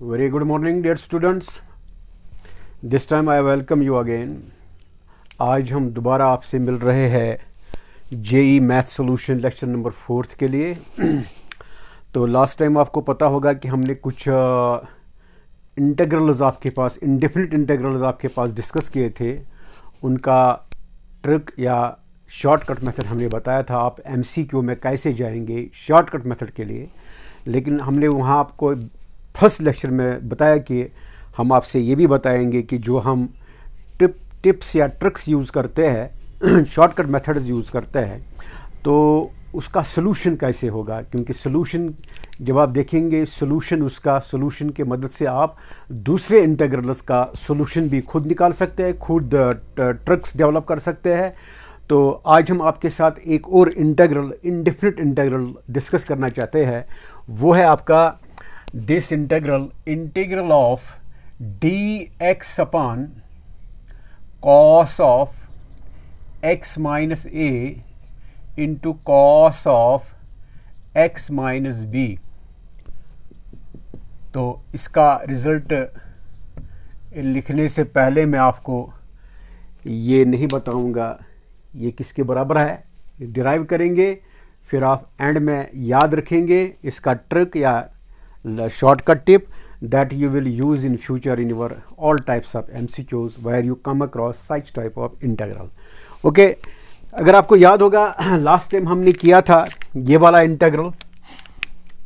Very good morning dear students. This time I welcome you again. आज हम दोबारा आपसे मिल रहे हैं JEE math solution lecture number 4 के लिए। तो लास्ट टाइम आपको पता होगा कि हमने कुछ इंटीग्रल्स आपके पास, इंडेफिनिट इंटीग्रल्स आपके पास डिस्कस किए थे। उनका ट्रिक या शॉर्टकट मेथड हमने बताया था, आप एमसीक्यू में कैसे जाएंगे शॉर्टकट मेथड के लिए। लेकिन हमने वहाँ आपको फर्स्ट लेक्चर में बताया कि हम आपसे ये भी बताएंगे कि जो हम टिप्स या ट्रिक्स यूज़ करते हैं, शॉर्टकट मेथड्स यूज़ करते हैं, तो उसका सलूशन कैसे होगा। क्योंकि सलूशन जब आप देखेंगे सलूशन के मदद से आप दूसरे इंटीग्रल्स का सलूशन भी खुद निकाल सकते हैं, खुद ट्रिक्स डेवलप कर सकते हैं। तो आज हम आपके साथ एक और इंडेफिनिट इंटीग्रल डिस्कस करना चाहते हैं। वो है आपका this integral of dx upon cos of x minus a into cos of x minus b। तो इसका रिज़ल्ट लिखने से पहले मैं आपको ये नहीं बताऊंगा ये किसके बराबर है, डिराइव करेंगे, फिर आप एंड में याद रखेंगे इसका ट्रिक या shortcut tip that you will use in future in your all types of MCQs where you come across such type of integral। Okay, अगर आपको याद होगा लास्ट टाइम हमने किया था ये वाला इंटीग्रल,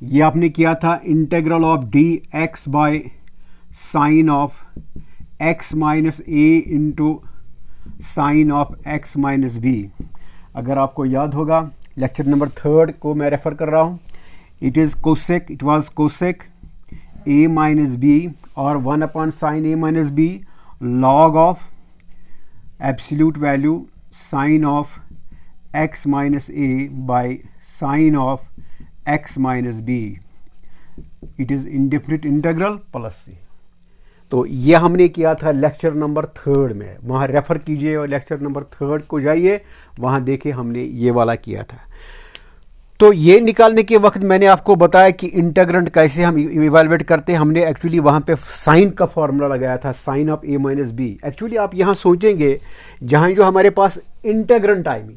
ये आपने किया था integral of dx by sine of x minus a into sine of x minus b। अगर आपको याद होगा लेक्चर नंबर 3 को मैं रेफर कर रहा हूँ। it was cosec a minus b or 1 upon sin a minus b log of absolute value sin of x minus a by sin of x minus b। it is indefinite integral plus c। तो ये हमने किया था lecture number 3 में, वहाँ refer कीजिए और lecture number 3 को जाइए, वहाँ देखिए हमने ये वाला किया था। तो ये निकालने के वक्त मैंने आपको बताया कि इंटीग्रेंट कैसे हम इवेलुएट करते हैं। हमने एक्चुअली वहाँ पे साइन का फॉर्मूला लगाया था, sine of a minus b. Actually आप यहाँ सोचेंगे जहाँ जो हमारे पास इंटीग्रेंट आएंगे,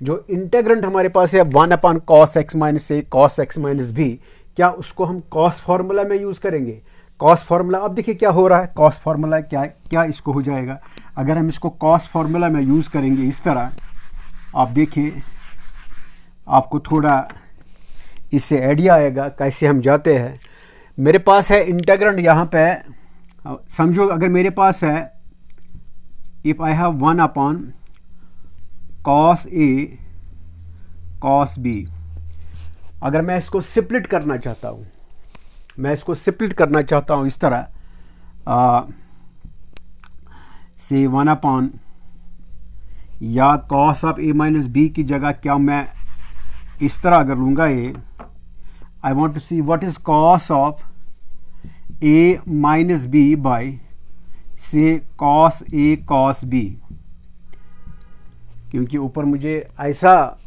जो इंटीग्रेंट हमारे पास है 1 upon cos x minus A cos x minus B, क्या उसको हम कॉस फार्मूला में यूज़ करेंगे। कॉस फार्मूला अब देखिए क्या हो रहा है, कॉस फार्मूला क्या इसको हो जाएगा। अगर हम इसको कॉस फार्मूला में यूज़ करेंगे इस तरह, आप देखिए आपको थोड़ा इससे आइडिया आएगा कैसे हम जाते हैं। मेरे पास है इंटीग्रेंट यहाँ पे, समझो अगर मेरे पास है if I have 1 upon cos A cos b. अगर मैं इसको सिप्लिट करना चाहता हूँ, इस तरह से 1 अपॉन या cos of A minus b की जगह क्या मैं इस तरह अगर लूँगा ये, I want to see what is cos of A minus b by से कॉस ए कॉस बी। क्योंकि ऊपर मुझे ऐसा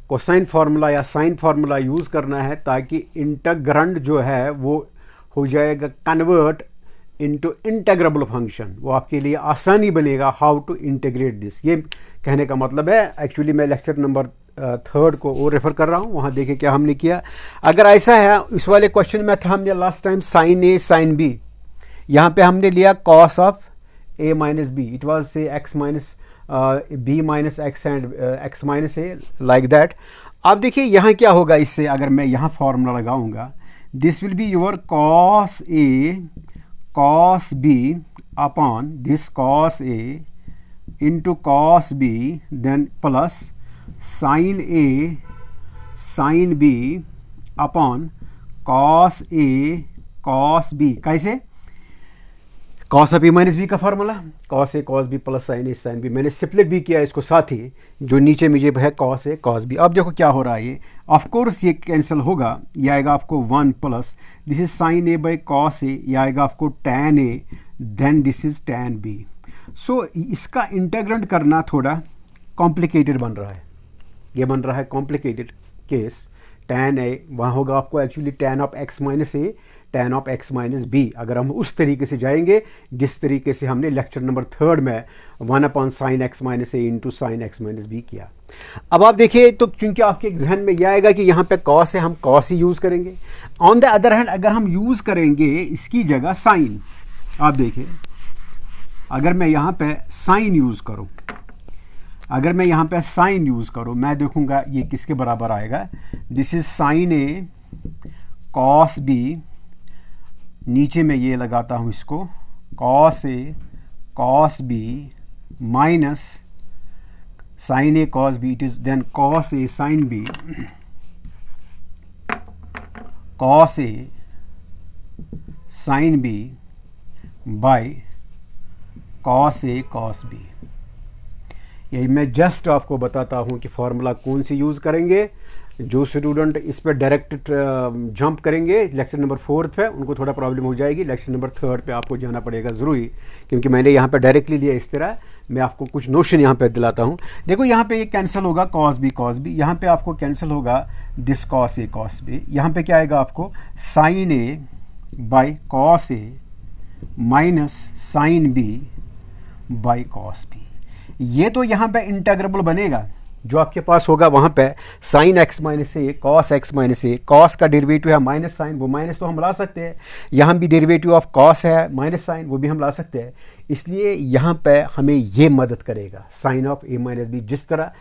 कोसाइन फार्मूला या साइन फार्मूला यूज़ करना है ताकि इंटीग्रैंड जो है वो हो जाएगा कन्वर्ट इनटू इंटीग्रेबल फंक्शन। वो आपके लिए आसानी बनेगा हाउ टू इंटीग्रेट दिस। ये कहने का मतलब है। एक्चुअली मैं लेक्चर नंबर 3 को और रेफ़र कर रहा हूँ, वहाँ देखिए क्या हमने किया। अगर ऐसा है, इस वाले क्वेश्चन में था हमने last time sine A sine B, यहाँ पे हमने लिया cos of A minus B. It was say x minus B minus x and x minus A like that. अब देखिए यहाँ क्या होगा इससे, अगर मैं यहाँ फॉर्मूला लगाऊंगा, this will be your cos A cos B upon this cos A into cos B, then plus sine A sine B upon cos A cos B. कैसे, cos of A minus B का formula cos A cos B plus sine A sine B. मैंने split भी किया इसको साथ ही, जो नीचे मुझे है कॉस ए कॉस बी। अब देखो क्या हो रहा है, ये ऑफ कोर्स ये कैंसिल होगा, ये आएगा आपको 1 plus this is sine A by cos A, ये आएगा आपको tan A, then this is tan B. So इसका इंटीग्रेंट करना थोड़ा कॉम्प्लिकेटेड बन रहा है, ये बन रहा है कॉम्प्लिकेटेड केस। tan a, वहाँ होगा आपको actually tan of x minus a, tan of x minus b. अगर हम उस तरीके से जाएंगे जिस तरीके से हमने लेक्चर नंबर 3 में 1/sin x माइनस ए into sine x minus B किया। अब आप देखिए, तो क्योंकि आपके जहन में यह आएगा कि यहाँ पे cos है, हम cos ही यूज़ करेंगे। ऑन द अदर हैंड अगर हम यूज़ करेंगे इसकी जगह साइन, आप देखिए अगर मैं यहाँ पे साइन यूज़ करूँ, अगर मैं यहाँ पे साइन यूज़ करूँ, मैं देखूँगा ये किसके बराबर आएगा। This is sine a cos b, नीचे में ये लगाता हूँ इसको cos A cos b minus sine a cos b, it is then cos a sine b, cos a sine b by cos A cos b. यही मैं just आपको बताता हूँ कि फार्मूला कौन सी यूज़ करेंगे। जो स्टूडेंट इस पर डायरेक्ट जंप करेंगे लेक्चर नंबर 4 पे, उनको थोड़ा प्रॉब्लम हो जाएगी। लेक्चर नंबर 3 पे आपको जाना पड़ेगा ज़रूरी, क्योंकि मैंने यहाँ पे डायरेक्टली लिया इस तरह। मैं आपको कुछ नोशन यहाँ पे दिलाता हूँ। देखो यहाँ पे ये कैंसिल होगा कॉस बी, यहाँ पे आपको कैंसिल होगा दिस कॉस बी। यहाँ पे क्या आएगा आपको sine A by cos a minus sine b by cos b. ये तो यहाँ पे इंटेग्रेबल बनेगा, जो आपके पास होगा वहाँ पे sign x minus A cos x minus A, cos का डेरिवेटिव है माइनस साइन, वो माइनस तो हम ला सकते हैं। यहाँ भी डेरिवेटिव ऑफ कॉस है माइनस साइन, वो भी हम ला सकते हैं। इसलिए यहाँ पे हमें ये मदद करेगा sine of A minus b. जिस तरह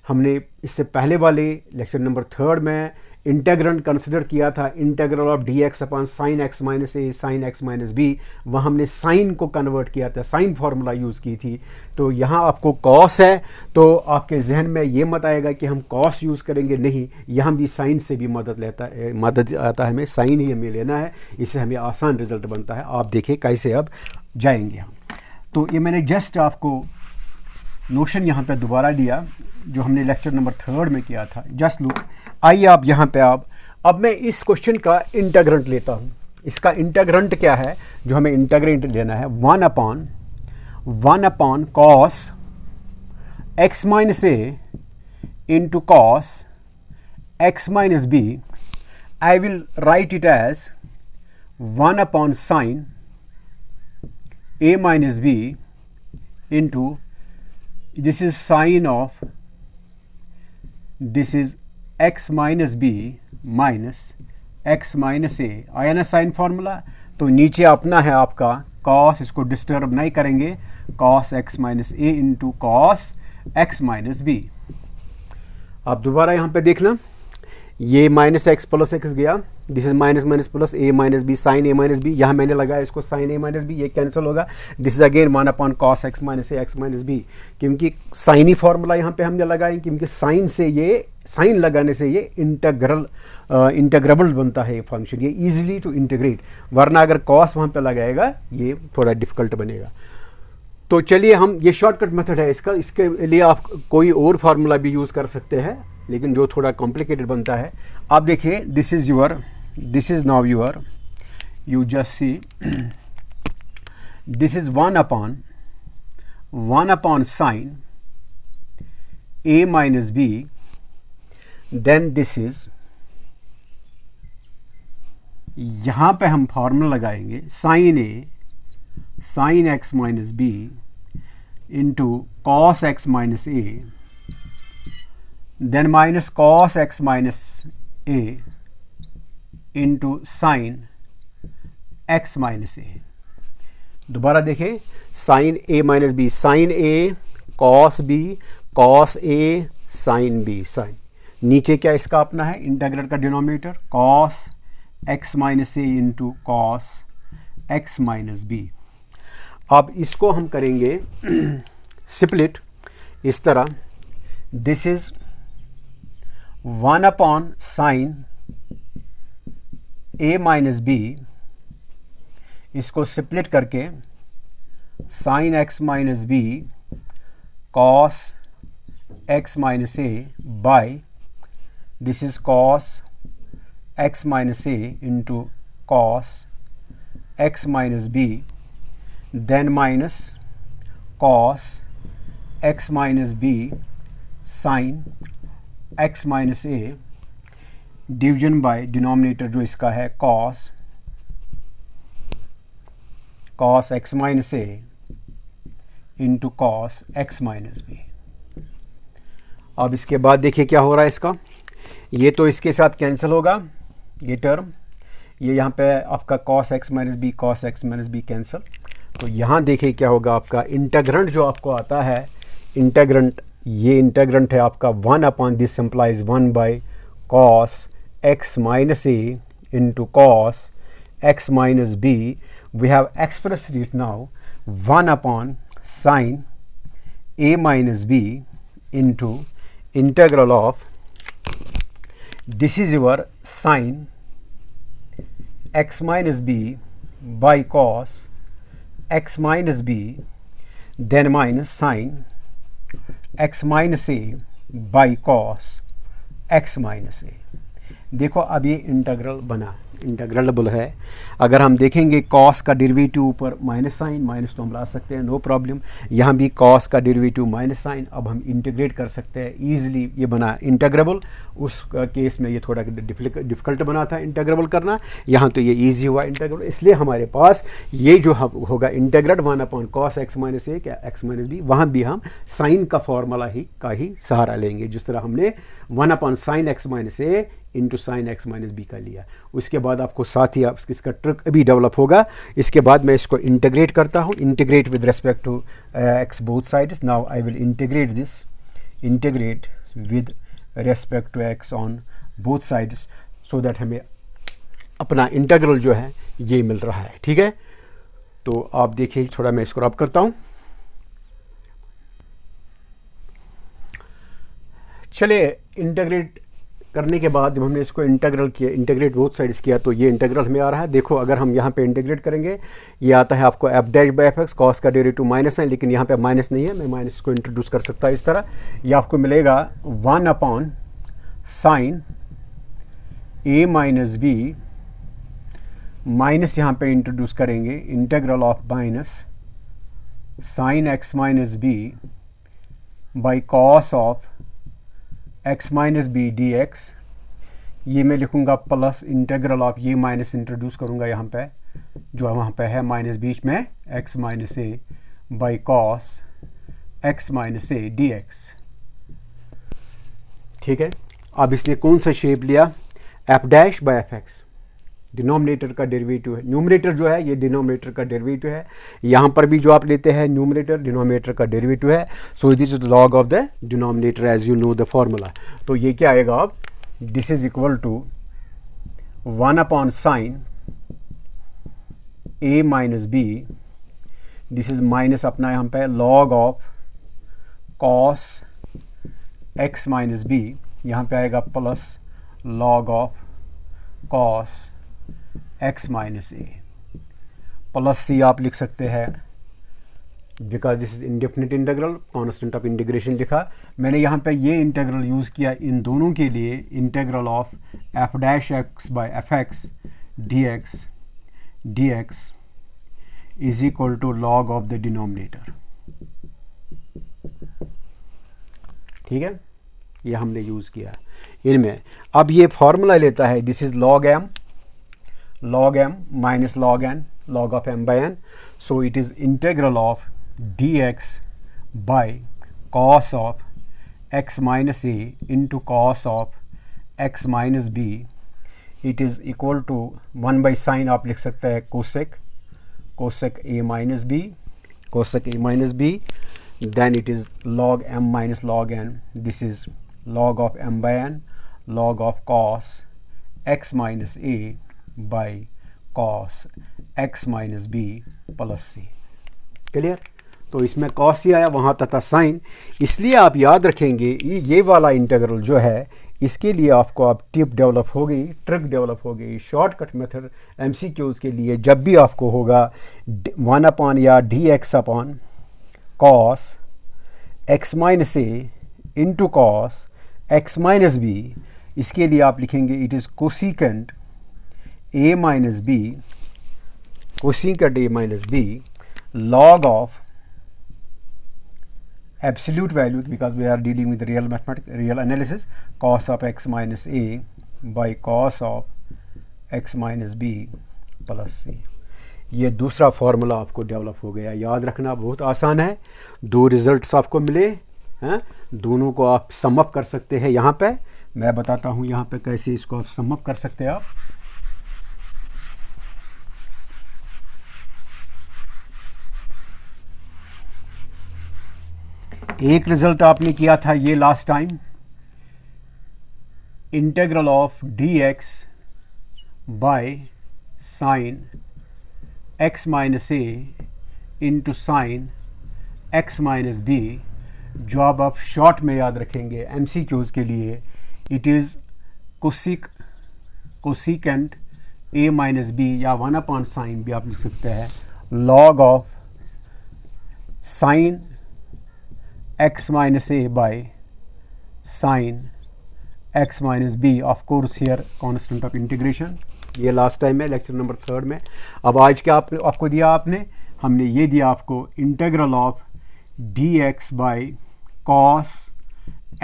हमने इससे पहले वाले लेक्चर नंबर 3 में इंटेग्रेंड कंसिडर किया था, integral of d x upon sine x minus a sine x minus b, वहाँ हमने साइन को कन्वर्ट किया था, साइन फार्मूला यूज़ की थी। तो यहाँ आपको कॉस है, तो आपके जहन में ये मत आएगा कि हम कॉस यूज़ करेंगे, नहीं, यहाँ भी साइन से भी मदद आता है, हमें साइन ही हमें लेना है, इससे हमें आसान रिजल्ट बनता है। आप देखिए कैसे अब जाएंगे हम। तो ये मैंने जस्ट आपको नोशन यहाँ पे दोबारा दिया जो हमने लेक्चर नंबर 3 में किया था। जस्ट लुक, आइए आप यहाँ पे अब मैं इस क्वेश्चन का इंटेग्रेंट लेता हूँ। इसका इंटेग्रेंट क्या है जो हमें इंटेग्रेंट लेना है, 1 upon cos x minus A into cos x minus b. I will write it as 1 upon sine A minus B into this is sine of this is x minus b minus x minus a। आया ना sine formula. तो नीचे अपना है आपका cos, इसको disturb नहीं करेंगे, cos x माइनस ए into cos x minus B. आप दोबारा यहाँ पे देखना, ये माइनस एक्स प्लस एक्स गया, this is minus minus plus A minus B sine A minus B. यहाँ मैंने लगाया इसको साइन ए माइनस बी, ये कैंसिल होगा। This is again 1 upon cos x minus A x minus B, क्योंकि sine ही formula यहाँ पे हमने लगाए, क्योंकि साइन से ये साइन लगाने से ये इंटेग्रेबल बनता है ये फंक्शन, ये इजीली टू इंटीग्रेट। वरना अगर कॉस वहाँ पे लगाएगा ये थोड़ा डिफिकल्ट बनेगा। तो चलिए हम, ये शॉर्टकट मेथड है इसका, इसके लिए आप कोई और फार्मूला भी यूज़ कर सकते हैं, लेकिन जो थोड़ा कॉम्प्लिकेटेड बनता है। आप देखिए, this is now your, you just see, this is 1 upon sine A minus B, then this is, यहां पे हम फॉर्मूला लगाएंगे sine A sine x minus B into cos x minus A, then minus cos x minus a into sin x minus a। दोबारा देखें, sin a minus b, sin a cos b cos a sin b, sin। नीचे क्या इसका अपना है integral का denominator cos x minus a into cos x minus b। अब इसको हम करेंगे स्प्लिट इस तरह, this is 1 upon sine A minus B, इसको स्प्लिट करके sine x minus B cos x minus A by, this is cos x minus A into cos x minus B, then minus cos x minus B sine x minus A, division by denominator जो इसका है cos x minus ए into cos x minus B. अब इसके बाद देखिए क्या हो रहा है इसका, ये तो इसके साथ कैंसिल होगा ये टर्म, ये यहाँ पे आपका cos x minus b cos x minus b cancel. तो यहाँ देखिए क्या होगा, आपका इंटेग्रेंट जो आपको आता है, इंटेग्रेंट ये इंटेग्रेंट है आपका 1 upon this implies 1 by cos x minus A into cos x minus b. We have expressed it now 1 upon sine a minus B into integral of, this is your sin x minus b by cos x minus b, then minus sin x minus a by cos x minus a। देखो अब ये integral बना, integrable है। अगर हम देखेंगे cos का derivative ऊपर माइनस साइन, माइनस तो हम ला सकते हैं, नो प्रॉब्लम। यहाँ भी कॉस का डेरिवेटिव माइनस साइन, अब हम इंटीग्रेट कर सकते हैं ईजिली, ये बना इंटीग्रेबल। उस केस में ये थोड़ा डिफिकल्ट बना था इंटीग्रेबल करना, यहाँ तो ये ईजी हुआ इंटीग्रेबल। इसलिए हमारे पास ये जो होगा integrate 1 upon cos x minus A क्या एक्स माइनस बी, वहाँ भी हम साइन का फॉर्मूला का ही सहारा लेंगे, जिस तरह हमने 1 अपॉन साइन एक्स माइनस ए into sine x minus B का लिया। उसके बाद आपको साथ ही आप इसका ट्रिक अभी डेवलप होगा। इसके बाद मैं इसको इंटीग्रेट करता हूँ, integrate with respect to x both sides. Now I will integrate this, integrate with respect to x on both sides, so that हमें अपना इंटीग्रल जो है ये मिल रहा है। ठीक है, तो आप देखिए थोड़ा मैं इसको रब करता हूँ। चलिए, इंटीग्रेट करने के बाद जब हमने इसको इंटीग्रल किया, इंटीग्रेट बोथ साइड्स किया, तो ये इंटीग्रल हमें आ रहा है। देखो अगर हम यहाँ पे इंटीग्रेट करेंगे, ये आता है आपको F dash by f x, cos का डेरिवेटिव माइनस है, लेकिन यहाँ पे माइनस नहीं है, मैं माइनस को इंट्रोड्यूस कर सकता है इस तरह। ये आपको मिलेगा 1 अपॉन साइन ए माइनस बी, माइनस यहाँ पे इंट्रोड्यूस करेंगे, integral of minus sine x minus b by cos of x minus b d x. ये मैं लिखूँगा प्लस इंटीग्रल ऑफ, ये माइनस इंट्रोड्यूस करूँगा यहाँ पे, जो वहाँ पे है माइनस बीच में, x minus A by cos x minus A D x. ठीक है, अब इसने कौन सा शेप लिया, F dash by f x, denominator का डेरिवेटिव है, न्यूमरेटर जो है ये डिनोमिनेटर का डेरिवेटिव है। यहाँ पर भी जो आप लेते हैं न्यूमरेटर डिनोमिनेटर का डेरिवेटिव है। So this is log of the denominator as you know the formula. तो ये क्या आएगा, अब this is equal to 1 upon sine A minus B, this is minus अपना यहाँ पे log of cos x minus B, यहाँ पे आएगा plus log of cos x minus A, plus C आप लिख सकते हैं, because this is indefinite integral, constant of integration लिखा मैंने। यहाँ पे ये इंटीग्रल यूज़ किया इन दोनों के लिए, integral of f dash x by f x d x is equal to log of the denominator. ठीक है, ये हमने यूज़ किया इनमें। अब ये फॉर्मूला लेता है, this is log m minus log n, log of m by n. So it is integral of dx by cos of x minus a into cos of x minus b. It is equal to 1 by sin, आप लिख सकते हैं cosec a minus b, cosec a minus b. Then it is log m minus log n. This is log of m by n, log of cos x minus a by cos x minus b plus c। Clear, तो इसमें cos ही आया, वहाँ तथा sign. इसलिए आप याद रखेंगे ये वाला इंटीग्रल जो है, इसके लिए आपको आप टिप डेवलप हो गई, ट्रिक डेवलप हो गई, शॉर्टकट मेथड MCQs के लिए। जब भी आपको होगा 1 अपॉन या d x upon cos x minus ए into cos x minus B, इसके लिए आप लिखेंगे it is cosecant a minus b, cosecant a minus b, log of absolute value, because we are dealing with real mathematics, real analysis, cos of x minus a by cos of x minus B plus C. ये दूसरा formula आपको develop हो गया। याद रखना बहुत आसान है। दो रिजल्ट्स आपको मिले हैं, दोनों को आप सम अप कर सकते हैं। यहाँ पे मैं बताता हूँ यहाँ पे कैसे इसको आप सम अप कर सकते हैं। आप एक रिजल्ट आपने किया था ये last time, integral of d x by sine x minus A into sine x minus b, जो अब आप शॉर्ट में याद रखेंगे एमसीक्यूज के लिए, it is cosecant A minus B, या 1/sin भी आप लिख सकते हैं, log of sine x minus a by sin x minus b, of course here constant of integration। ये लास्ट टाइम है लेक्चर नंबर 3 में। अब आज क्या आपको दिया हमने ये दिया आपको integral of d x by cos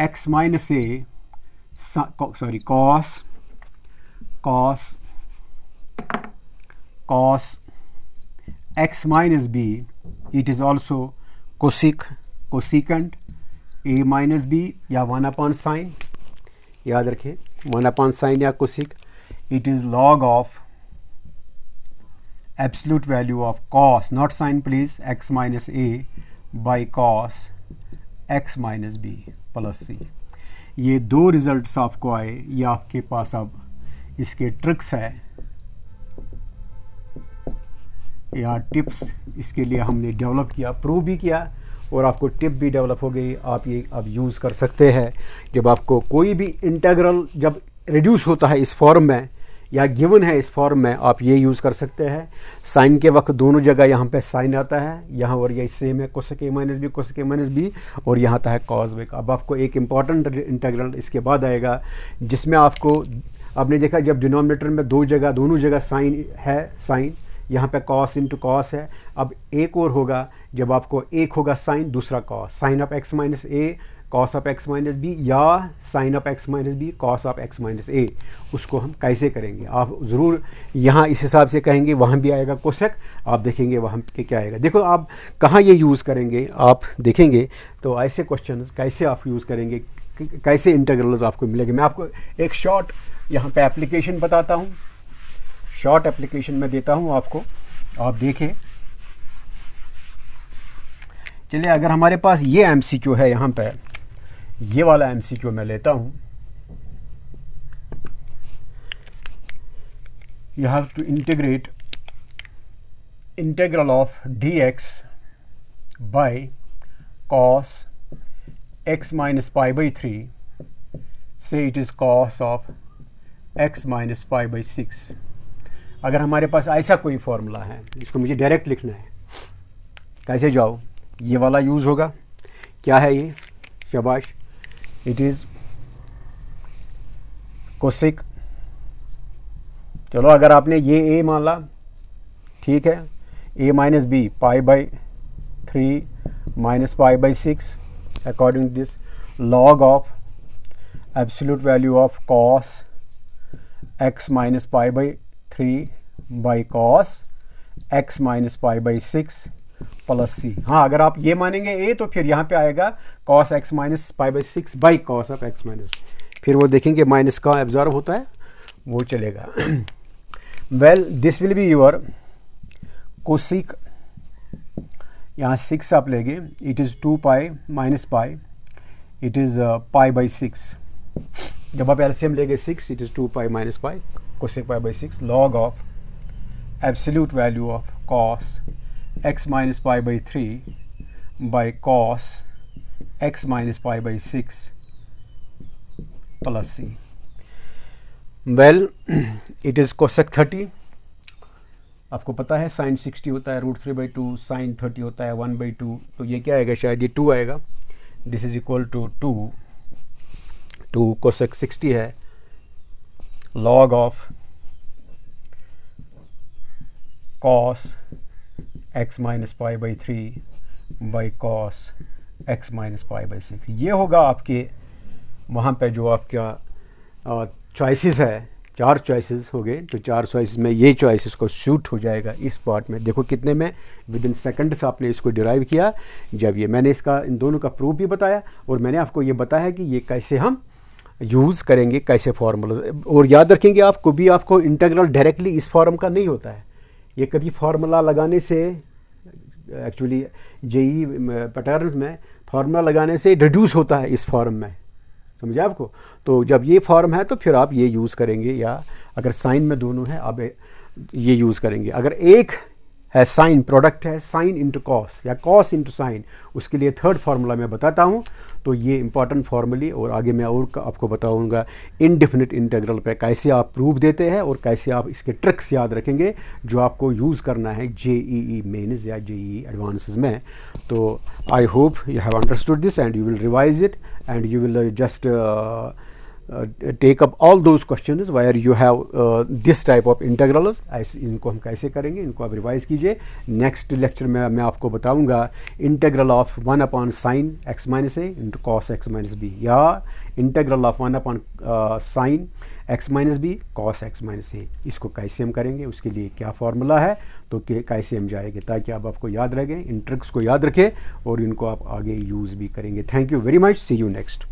x minus A cos x minus B, it is also cosecant A minus B या 1/sin, याद रखें 1/sin या cosec. It is log of absolute value of cos, not sine please, x minus A by cos x minus B plus C. ये दो results आपको आए, ये आपके पास अब इसके ट्रिक्स है या टिप्स, इसके लिए हमने डेवलप किया, प्रूव भी किया और आपको टिप भी डेवलप हो गई। आप ये अब यूज़ कर सकते हैं जब आपको कोई भी इंटीग्रल जब रिड्यूस होता है इस फॉर्म में या गिवन है इस फॉर्म में, आप ये यूज़ कर सकते हैं। साइन के वक्त दोनों जगह यहाँ पे साइन आता है, यहाँ और ये सेम है कोसेक ए माइनस बी, और यहाँ आता है कॉस बी। अब आपको एक इम्पॉर्टेंट इंटीग्रल इसके बाद आएगा जिसमें आपको, आपने देखा जब डिनोमिनेटर में दोनों जगह साइन है, साइन यहाँ पे कॉस इंटू कॉस है। अब एक और होगा जब आपको एक होगा साइन, दूसरा cos, sine of x minus A cos of x minus B, या sine of x minus B cos of x minus A. उसको हम कैसे करेंगे आप ज़रूर यहाँ इस हिसाब से कहेंगे, वहाँ भी आएगा कोसेक, आप देखेंगे वहाँ पे क्या आएगा। देखो आप कहाँ ये यूज़ करेंगे, आप देखेंगे तो ऐसे क्वेश्चन कैसे आप यूज़ करेंगे, कैसे इंटीग्रल्स आपको मिलेंगे। मैं आपको एक शॉर्ट यहाँ पे एप्लीकेशन बताता हूँ, शॉर्ट एप्लीकेशन में देता हूँ आपको, आप देखें। चलिए अगर हमारे पास ये एमसीक्यू है, यहाँ पे ये वाला एमसीक्यू मैं लेता हूँ। You have to integrate integral of d x by cos x minus pi by 3 से it is cos of x minus pi by 6। अगर हमारे पास ऐसा कोई फॉर्मूला है जिसको मुझे डायरेक्ट लिखना है, कैसे जाओ, ये वाला यूज़ होगा। क्या है ये, शाबाश, इट इज़ कोसिक। चलो अगर आपने ये ए मान ला, ठीक है, A minus B pi by 3 minus pi by 6 according to this, log of absolute value of cos x minus pi by 3 by cos x minus pi by 6 plus C. हाँ अगर आप ये मानेंगे ए तो फिर यहाँ पे आएगा cos x minus pi by 6 by cos of x minus, फिर वो देखेंगे माइनस का एब्जॉर्ब होता है वो चलेगा। Well this will be your cosec, यहाँ 6 आप लेंगे, it is 2 pi minus pi, it is pi by 6। जब आप एलसीएम लेंगे 6, it is 2 pi minus pi cosec pi by 6, log of absolute value of cos x minus pi by 3 by cos x minus pi by 6 plus c. Well, it is cosec 30। आपको पता है sin 60 होता है √3/2, sin 30 होता है 1/2, तो ये क्या आएगा, शायद ये 2 आएगा। This is equal to 2 cosec 60 है, log of cos x minus pi by 3 by cos x minus pi by 6। ये होगा आपके वहाँ पे जो आपका चॉइसेस है, 4 चॉइसेस हो गए, तो 4 चॉइसेस में ये चॉइसेस को शूट हो जाएगा इस पार्ट में। देखो कितने में विद इन सेकंड्स आपने इसको डिराइव किया। जब ये मैंने इसका इन दोनों का प्रूफ भी बताया और मैंने आपको ये बताया कि ये कैसे हम यूज़ करेंगे, कैसे फार्मूला। और याद रखेंगे आप, कभी आपको इंटीग्रल डायरेक्टली इस फॉर्म का नहीं होता है। ये कभी फार्मूला लगाने से, एक्चुअली जेई पैटर्न्स में फार्मूला लगाने से रिड्यूस होता है इस फॉर्म में, समझे आपको। तो जब ये फॉर्म है तो फिर आप ये यूज़ करेंगे, या अगर साइन में दोनों है आप ये यूज़ करेंगे। अगर एक है साइन, प्रोडक्ट है साइन इंटू कॉस या कॉस इंटू साइन, उसके लिए थर्ड फार्मूला मैं बताता हूँ। तो ये इंपॉर्टेंट फार्मूले, और आगे मैं और आपको बताऊँगा इनडेफिनिट इंटीग्रल पे कैसे आप प्रूफ देते हैं और कैसे आप इसके ट्रिक्स याद रखेंगे जो आपको यूज़ करना है जेईई मेंस या जेईई एडवांसेस में। तो I hope you have understood this and you will revise it and you will just take up all those questions where you have this type of integrals। ऐसे इनको हम कैसे करेंगे, इनको आप रिवाइज कीजिए। नेक्स्ट लेक्चर में मैं आपको बताऊंगा integral of 1/sin x minus A into cos x minus B, या integral of 1/sin x minus B cos x minus A. इसको कैसे हम करेंगे, उसके लिए क्या फार्मूला है, तो कैसे हम जाएंगे, ताकि आप आपको याद रखें, इन ट्रिक्स को याद रखें और इनको आप आगे यूज़ भी करेंगे। Thank you very much, see you next.